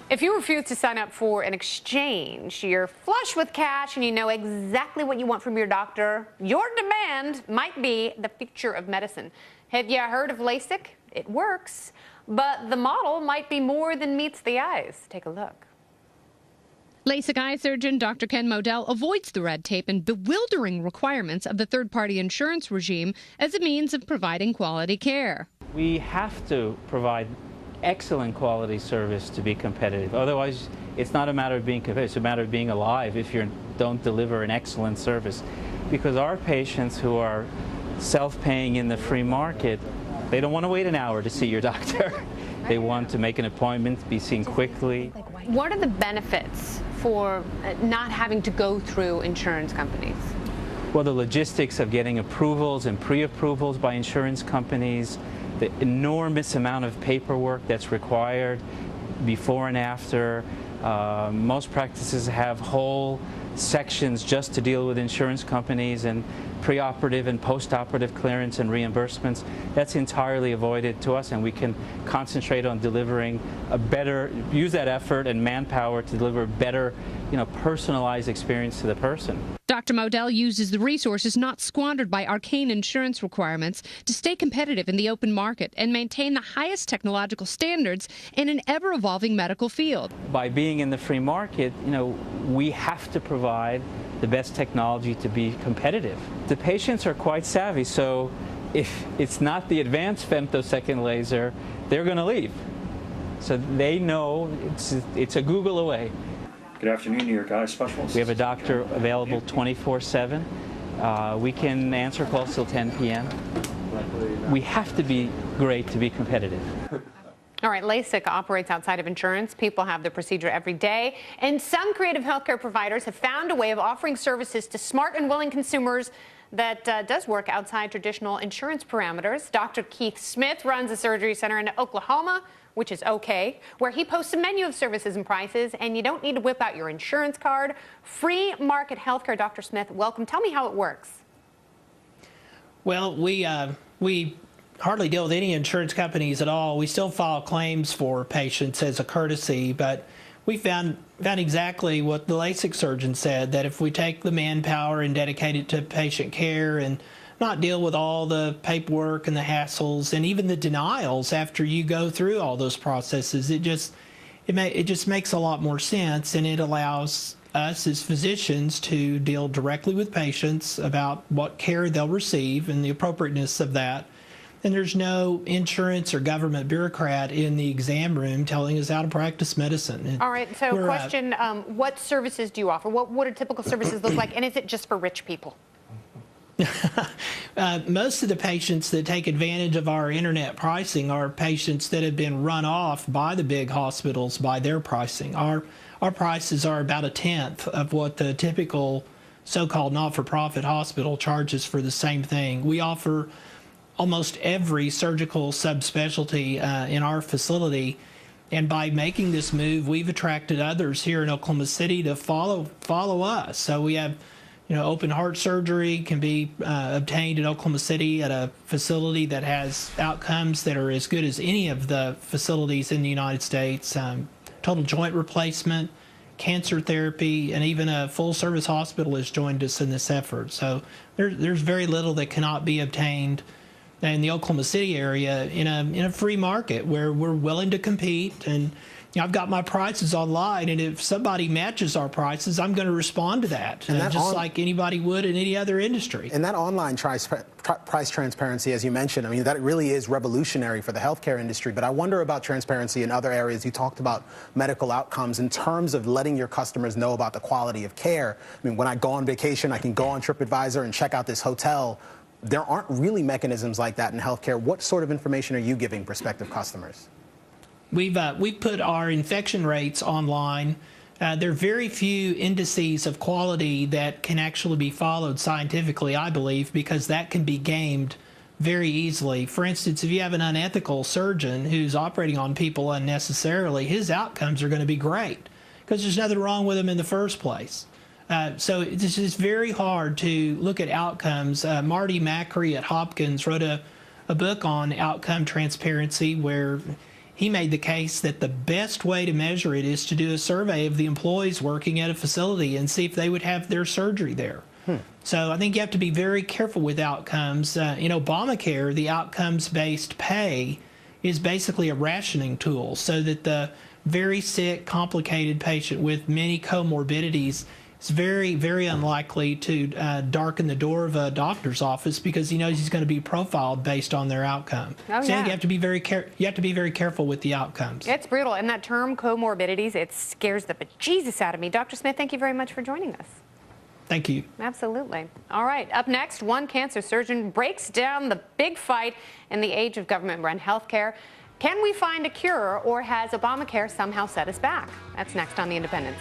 If you refuse to sign up for an exchange, you're flush with cash and you know exactly what you want from your doctor, your demand might be the future of medicine. Have you heard of LASIK? It works, but the model might be more than meets the eyes. Take a look. LASIK eye surgeon Dr. Ken Modell avoids the red tape and bewildering requirements of the third-party insurance regime as a means of providing quality care. We have to provide excellent quality service to be competitive. Otherwise, it's not a matter of being competitive, it's a matter of being alive if you don't deliver an excellent service. Because our patients who are self-paying in the free market, they don't want to wait an hour to see your doctor. They want to make an appointment, be seen quickly. What are the benefits for not having to go through insurance companies? Well, the logistics of getting approvals and pre-approvals by insurance companies, the enormous amount of paperwork that's required before and after. Most practices have whole sections just to deal with insurance companies and preoperative and postoperative clearance and reimbursements. That's entirely avoided to us, and we can concentrate on delivering a better, use that effort and manpower to deliver a better, personalized experience to the person. Dr. Modell uses the resources not squandered by arcane insurance requirements to stay competitive in the open market and maintain the highest technological standards in an ever-evolving medical field. By being in the free market, we have to provide the best technology to be competitive. The patients are quite savvy, so if it's not the advanced femtosecond laser, they're going to leave. So they know it's a Google away. Good afternoon, New York Eye Specialist. We have a doctor available 24/7. We can answer calls till 10 p.m. We have to be great to be competitive. All right, LASIK operates outside of insurance. People have the procedure every day, and some creative healthcare providers have found a way of offering services to smart and willing consumers that does work outside traditional insurance parameters. Dr. Keith Smith runs a surgery center in Oklahoma, which is okay, where he posts a menu of services and prices, and you don't need to whip out your insurance card. Free market healthcare. Dr. Smith, welcome. Tell me how it works. Well, we hardly deal with any insurance companies at all. We still file claims for patients as a courtesy, but we found exactly what the LASIK surgeon said, that if we take the manpower and dedicate it to patient care and not deal with all the paperwork and the hassles and even the denials after you go through all those processes, it just makes a lot more sense, and it allows us as physicians to deal directly with patients about what care they'll receive and the appropriateness of that. And there's no insurance or government bureaucrat in the exam room telling us how to practice medicine. All right, so question, what services do you offer? What do typical services look like, and is it just for rich people? Most of the patients that take advantage of our internet pricing are patients that have been run off by the big hospitals by their pricing. Our prices are about 1/10 of what the typical so-called not-for-profit hospital charges for the same thing. We offer almost every surgical subspecialty in our facility, and by making this move, we've attracted others here in Oklahoma City to follow us. So we have, open heart surgery can be obtained in Oklahoma City at a facility that has outcomes that are as good as any of the facilities in the United States. Total joint replacement, cancer therapy, and even a full-service hospital has joined us in this effort. So there's very little that cannot be obtained in the Oklahoma City area in a free market where we're willing to compete. And I've got my prices online, and if somebody matches our prices, I'm going to respond to that, just like anybody would in any other industry. And that online price transparency, as you mentioned, that really is revolutionary for the healthcare industry. But I wonder about transparency in other areas. You talked about medical outcomes in terms of letting your customers know about the quality of care. When I go on vacation, I can go on TripAdvisor and check out this hotel. There aren't really mechanisms like that in healthcare. What sort of information are you giving prospective customers? We've put our infection rates online. There are very few indices of quality that can actually be followed scientifically, I believe, because that can be gamed very easily. For instance, if you have an unethical surgeon who's operating on people unnecessarily, his outcomes are going to be great because there's nothing wrong with them in the first place. So it's just very hard to look at outcomes. Marty Macri at Hopkins wrote a book on outcome transparency where he made the case that the best way to measure it is to do a survey of the employees working at a facility and see if they would have their surgery there. So I think you have to be very careful with outcomes. In Obamacare, the outcomes-based pay is basically a rationing tool so that the very sick, complicated patient with many comorbidities is very, very unlikely to darken the door of a doctor's office because he knows he's going to be profiled based on their outcome. Oh, so yeah. you have to be very careful with the outcomes. It's brutal. And that term, comorbidities, it scares the bejesus out of me. Dr. Smith, thank you very much for joining us. Thank you. Absolutely. All right. Up next, one cancer surgeon breaks down the big fight in the age of government-run health care. Can we find a cure, or has Obamacare somehow set us back? That's next on The Independence.